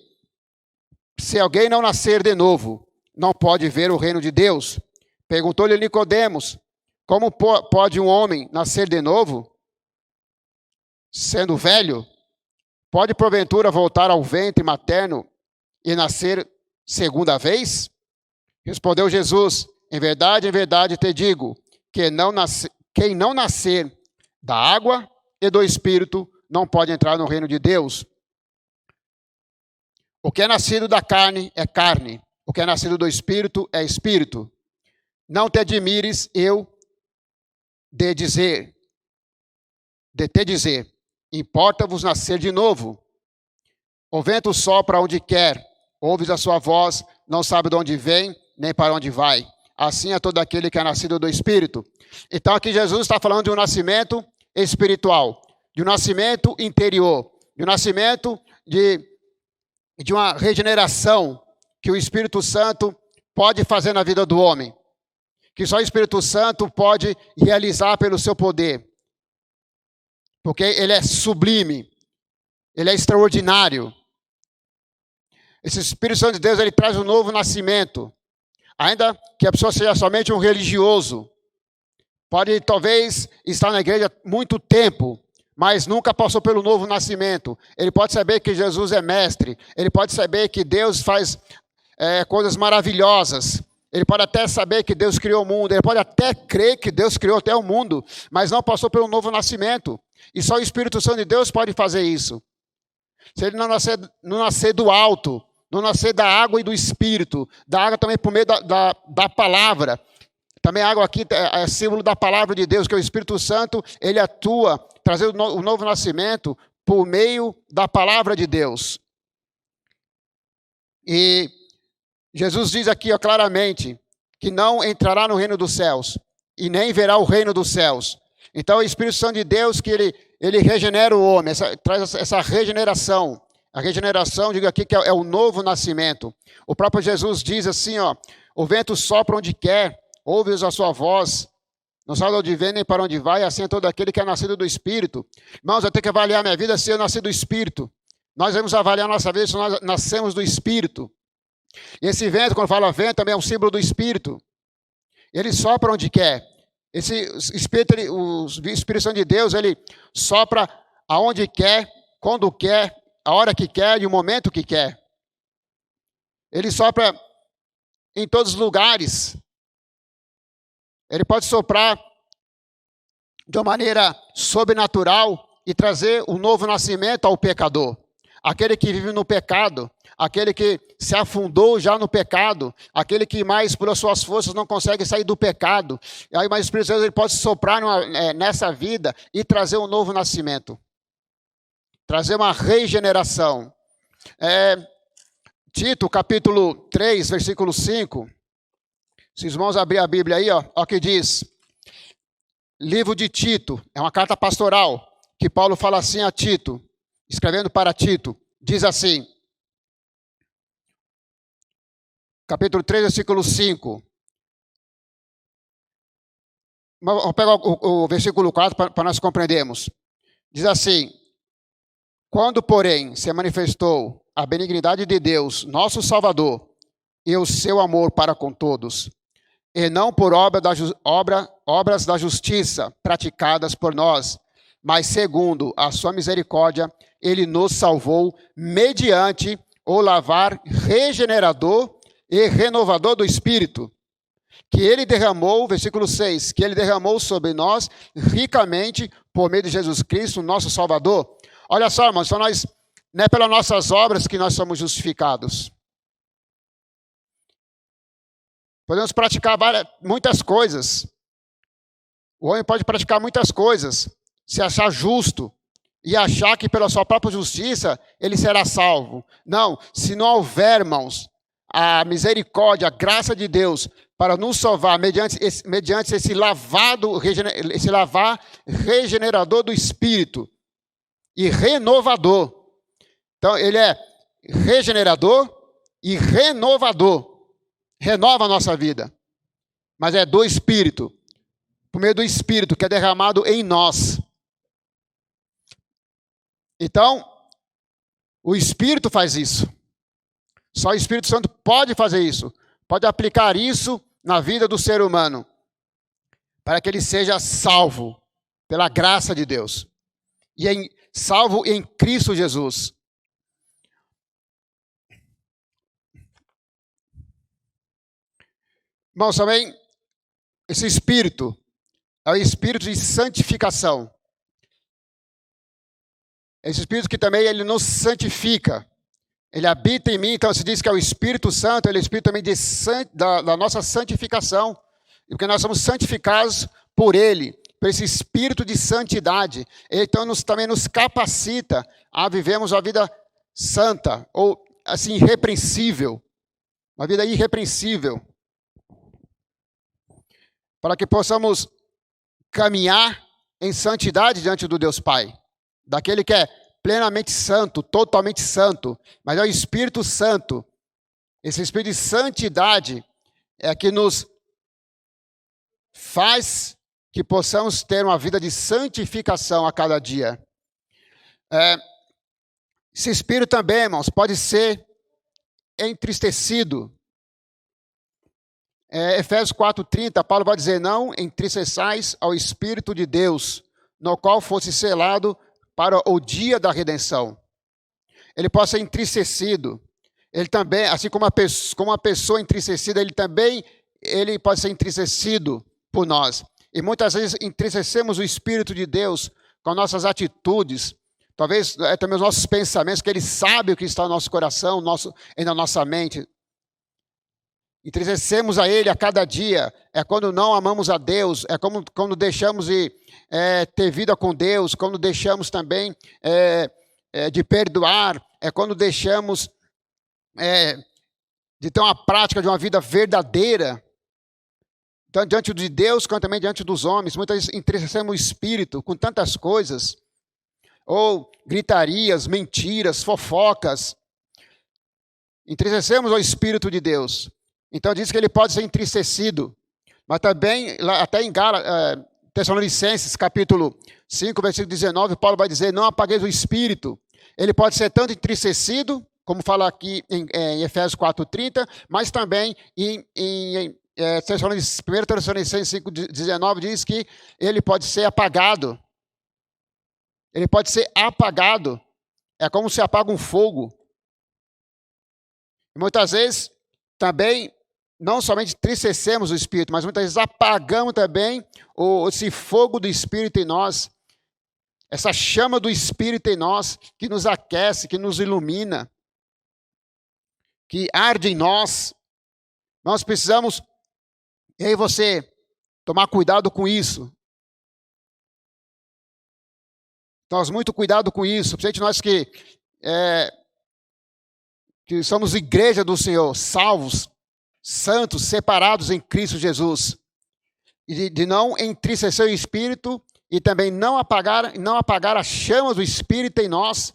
se alguém não nascer de novo, não pode ver o reino de Deus. Perguntou-lhe Nicodemos: como pode um homem nascer de novo, sendo velho? Pode porventura voltar ao ventre materno e nascer segunda vez? Respondeu Jesus: em verdade te digo, que quem não nascer da água e do Espírito não pode entrar no reino de Deus. O que é nascido da carne é carne, o que é nascido do Espírito é Espírito. Não te admires de te dizer, importa-vos nascer de novo. O vento sopra onde quer, ouves a sua voz, não sabe de onde vem, nem para onde vai. Assim é todo aquele que é nascido do Espírito. Então aqui Jesus está falando de um nascimento espiritual, de um nascimento interior, de um nascimento de uma regeneração que o Espírito Santo pode fazer na vida do homem, que só o Espírito Santo pode realizar pelo seu poder, porque ele é sublime, ele é extraordinário. Esse Espírito Santo de Deus, ele traz um novo nascimento, ainda que a pessoa seja somente um religioso, pode talvez estar na igreja há muito tempo, mas nunca passou pelo novo nascimento. Ele pode saber que Jesus é mestre, ele pode saber que Deus faz coisas maravilhosas, ele pode até saber que Deus criou o mundo, ele pode até crer que Deus criou até o mundo, mas não passou pelo novo nascimento. E só o Espírito Santo de Deus pode fazer isso. Se ele não nascer do alto, não nascer da água e do Espírito, da água também por meio da palavra. Também a água aqui é símbolo da palavra de Deus, que é o Espírito Santo, ele atua, trazendo o novo nascimento por meio da palavra de Deus. E Jesus diz aqui claramente que não entrará no reino dos céus e nem verá o reino dos céus. Então, o Espírito Santo de Deus, que ele regenera o homem, traz essa regeneração. A regeneração, digo aqui, que é o novo nascimento. O próprio Jesus diz assim, o vento sopra onde quer, ouves a sua voz, não sabe de onde vem nem para onde vai, assim é todo aquele que é nascido do Espírito. Irmãos, eu tenho que avaliar minha vida se eu nasci do Espírito. Nós vamos avaliar nossa vida se nós nascemos do Espírito. E esse vento, quando fala vento, também é um símbolo do Espírito. Ele sopra onde quer. Esse Espírito, o Espírito Santo de Deus, ele sopra aonde quer, quando quer, a hora que quer e o momento que quer. Ele sopra em todos os lugares. Ele pode soprar de uma maneira sobrenatural e trazer um novo nascimento ao pecador. Aquele que vive no pecado, aquele que se afundou já no pecado, aquele que mais por suas forças não consegue sair do pecado. E aí, mas o Espírito Santo ele pode soprar nessa vida e trazer um novo nascimento. Trazer uma regeneração. Tito, capítulo 3, versículo 5. Se os irmãos abrirem a Bíblia aí, ó o que diz. Livro de Tito, é uma carta pastoral, que Paulo fala assim a Tito, escrevendo para Tito, diz assim, capítulo 3, versículo 5. Vamos pegar o versículo 4 para nós compreendermos. Diz assim, quando, porém, se manifestou a benignidade de Deus, nosso Salvador, e o seu amor para com todos, e não por obras da justiça praticadas por nós, mas segundo a sua misericórdia, ele nos salvou mediante o lavar regenerador e renovador do Espírito, que ele derramou, versículo 6, que ele derramou sobre nós ricamente por meio de Jesus Cristo, nosso Salvador. Olha só, irmãos, então não é pelas nossas obras que nós somos justificados. Podemos praticar muitas coisas. O homem pode praticar muitas coisas, se achar justo e achar que pela sua própria justiça ele será salvo. Não, se não houver, irmãos, a misericórdia, a graça de Deus para nos salvar mediante esse lavar regenerador do Espírito e renovador. Então, ele é regenerador e renovador. Renova a nossa vida. Mas é do Espírito. Por meio do Espírito que é derramado em nós. Então, o Espírito faz isso. Só o Espírito Santo pode fazer isso. Pode aplicar isso na vida do ser humano. Para que ele seja salvo pela graça de Deus. E salvo em Cristo Jesus. Irmãos, também, esse Espírito é o Espírito de santificação. Esse Espírito que também ele nos santifica. Ele habita em mim, então se diz que é o Espírito Santo, ele é o Espírito também da nossa santificação. Porque nós somos santificados por ele, por esse Espírito de santidade. Ele então também nos capacita a vivermos uma vida santa, ou assim, irrepreensível. Uma vida irrepreensível. Para que possamos caminhar em santidade diante do Deus Pai. Daquele que é plenamente santo, totalmente santo, mas é o Espírito Santo. Esse Espírito de santidade é que nos faz que possamos ter uma vida de santificação a cada dia. Esse Espírito também, irmãos, pode ser entristecido. Efésios 4:30, Paulo vai dizer, não entristeçais ao Espírito de Deus, no qual fosse selado para o dia da redenção. Ele pode ser entristecido. Ele também, assim como uma pessoa entristecida, ele pode ser entristecido por nós. E muitas vezes entristecemos o Espírito de Deus com nossas atitudes, talvez também os nossos pensamentos, que ele sabe o que está no nosso coração, e na nossa mente. Entristecemos a ele a cada dia. É quando não amamos a Deus. É quando deixamos de ter vida com Deus. Quando deixamos também de perdoar. É quando deixamos de ter uma prática de uma vida verdadeira. Tanto diante de Deus, quanto também diante dos homens. Muitas vezes entristecemos o espírito com tantas coisas. Ou gritarias, mentiras, fofocas. Entristecemos o Espírito de Deus. Então diz que ele pode ser entristecido. Mas também, até em Tessalonicenses, capítulo 5, versículo 19, Paulo vai dizer, não apagueis o Espírito. Ele pode ser tanto entristecido, como fala aqui em Efésios 4:30, mas também em 1 Tessalonicenses 5, 19 diz que ele pode ser apagado. Ele pode ser apagado. É como se apaga um fogo. E muitas vezes também, não somente entristecemos o Espírito, mas muitas vezes apagamos também esse fogo do Espírito em nós, essa chama do Espírito em nós, que nos aquece, que nos ilumina, que arde em nós. Nós precisamos, eu e você, tomar cuidado com isso. Nós muito cuidado com isso, principalmente nós que somos igreja do Senhor, salvos, santos, separados em Cristo Jesus. E de não entristecer o Espírito e também não apagar a chama do Espírito em nós.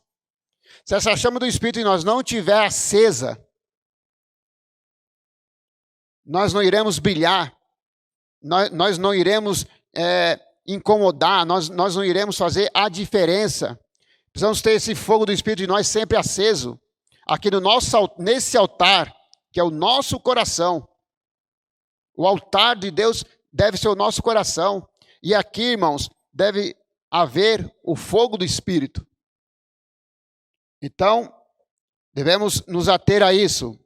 Se essa chama do Espírito em nós não estiver acesa, nós não iremos brilhar, nós não iremos incomodar, nós não iremos fazer a diferença. Precisamos ter esse fogo do Espírito em nós sempre aceso, aqui nesse altar, que é o nosso coração. O altar de Deus deve ser o nosso coração. E aqui, irmãos, deve haver o fogo do Espírito. Então, devemos nos ater a isso.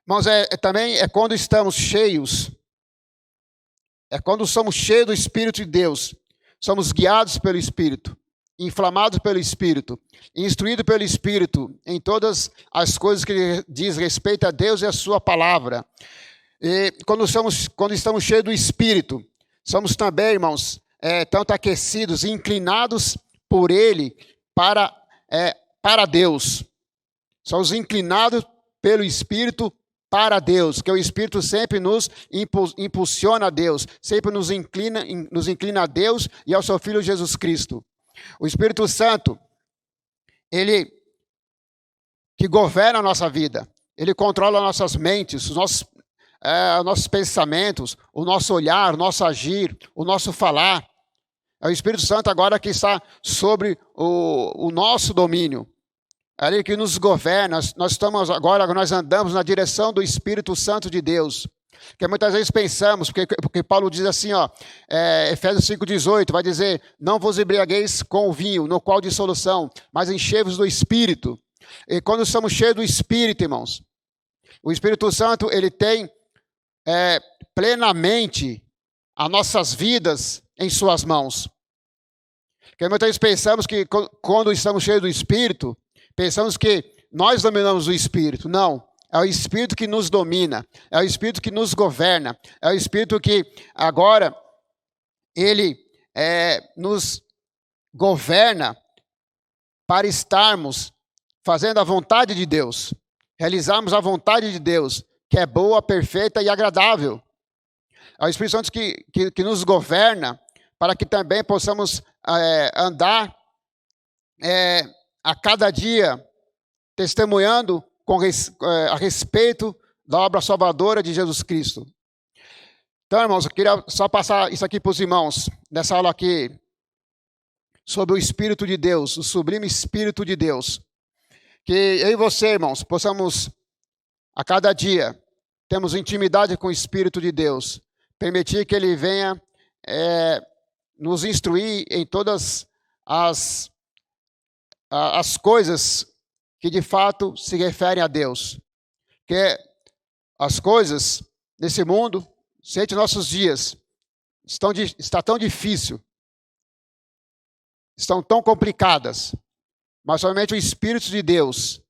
Irmãos, também é quando estamos cheios, é quando somos cheios do Espírito de Deus, somos guiados pelo Espírito, inflamados pelo Espírito, instruídos pelo Espírito em todas as coisas que diz respeito a Deus e a sua palavra. E quando estamos cheios do Espírito, somos também, irmãos, tanto aquecidos e inclinados por Ele para Deus. Somos inclinados pelo Espírito para Deus, que o Espírito sempre nos impulsiona a Deus, sempre nos inclina a Deus e ao seu Filho Jesus Cristo. O Espírito Santo, ele que governa a nossa vida, ele controla nossas mentes, os nossos pensamentos, o nosso olhar, o nosso agir, o nosso falar. É o Espírito Santo agora que está sobre o nosso domínio. É Ele que nos governa. Nós andamos na direção do Espírito Santo de Deus. Que muitas vezes pensamos, porque Paulo diz assim, Efésios 5,18, vai dizer, não vos embriagueis com o vinho, no qual dissolução, mas enchei-vos do Espírito. E quando somos cheios do Espírito, irmãos, o Espírito Santo, ele tem plenamente as nossas vidas em suas mãos. Porque muitas vezes pensamos que quando estamos cheios do Espírito, pensamos que nós dominamos o Espírito. Não, é o Espírito que nos domina, é o Espírito que nos governa, é o Espírito que agora, ele nos governa para estarmos fazendo a vontade de Deus, realizarmos a vontade de Deus, que é boa, perfeita e agradável. É o Espírito Santo que nos governa para que também possamos andar a cada dia testemunhando a respeito da obra salvadora de Jesus Cristo. Então, irmãos, eu queria só passar isso aqui para os irmãos, nessa aula aqui, sobre o Espírito de Deus, o sublime Espírito de Deus. Que eu e você, irmãos, possamos, a cada dia, termos intimidade com o Espírito de Deus, permitir que Ele venha nos instruir em todas as coisas que de fato se referem a Deus. Que as coisas nesse mundo, entre nossos dias, está tão difícil, estão tão complicadas, mas somente o Espírito de Deus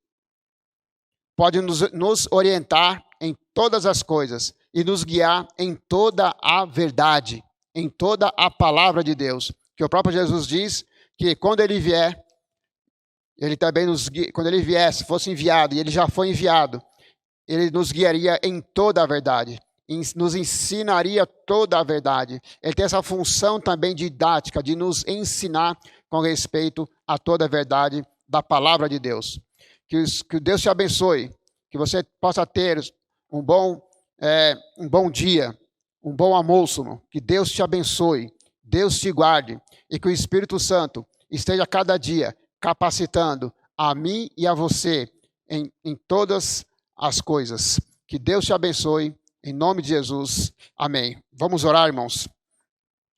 pode nos orientar em todas as coisas e nos guiar em toda a verdade, em toda a palavra de Deus. Que o próprio Jesus diz que quando Ele vier, Ele também quando Ele viesse, fosse enviado, e Ele já foi enviado, Ele nos guiaria em toda a verdade, nos ensinaria toda a verdade. Ele tem essa função também didática, de nos ensinar com respeito a toda a verdade da palavra de Deus. Que Deus te abençoe, que você possa ter um bom dia, um bom almoço, que Deus te abençoe, Deus te guarde, e que o Espírito Santo esteja cada dia capacitando a mim e a você em todas as coisas. Que Deus te abençoe, em nome de Jesus. Amém. Vamos orar, irmãos.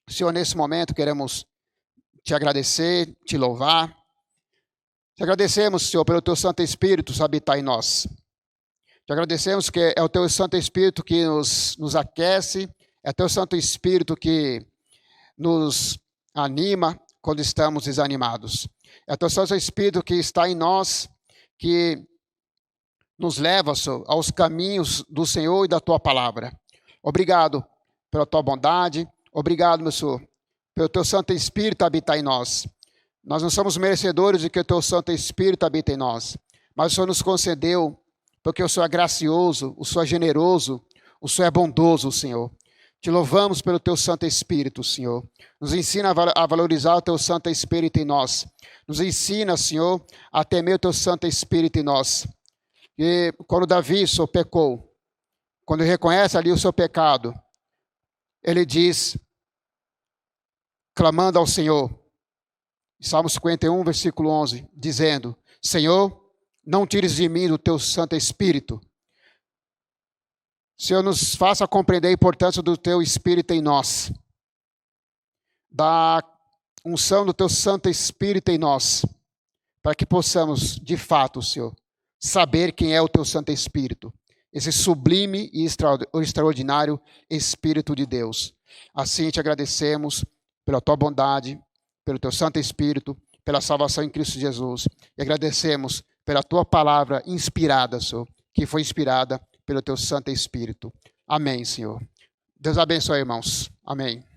Senhor, nesse momento queremos te agradecer, te louvar. Te agradecemos, Senhor, pelo Teu Santo Espírito habitar em nós. Te agradecemos que é o Teu Santo Espírito que nos aquece, é o Teu Santo Espírito que nos anima quando estamos desanimados. É o Teu Santo Espírito que está em nós, que nos leva, Senhor, aos caminhos do Senhor e da Tua palavra. Obrigado pela Tua bondade, obrigado, meu Senhor, pelo Teu Santo Espírito habitar em nós. Nós não somos merecedores de que o Teu Santo Espírito habite em nós, mas o Senhor nos concedeu, porque o Senhor é gracioso, o Senhor é generoso, o Senhor é bondoso, Senhor. Te louvamos pelo Teu Santo Espírito, Senhor. Nos ensina a valorizar o Teu Santo Espírito em nós. Nos ensina, Senhor, a temer o Teu Santo Espírito em nós. E quando Davi, Senhor, pecou, quando reconhece ali o seu pecado, ele diz, clamando ao Senhor, Salmo 51, versículo 11, dizendo, Senhor, não tires de mim o Teu Santo Espírito. Senhor, nos faça compreender a importância do Teu Espírito em nós, da unção do Teu Santo Espírito em nós, para que possamos, de fato, Senhor, saber quem é o Teu Santo Espírito, esse sublime e extraordinário Espírito de Deus. Assim te agradecemos pela Tua bondade, pelo Teu Santo Espírito, pela salvação em Cristo Jesus. E agradecemos pela Tua palavra inspirada, Senhor, que foi inspirada pelo Teu Santo Espírito. Amém, Senhor. Deus abençoe, irmãos. Amém.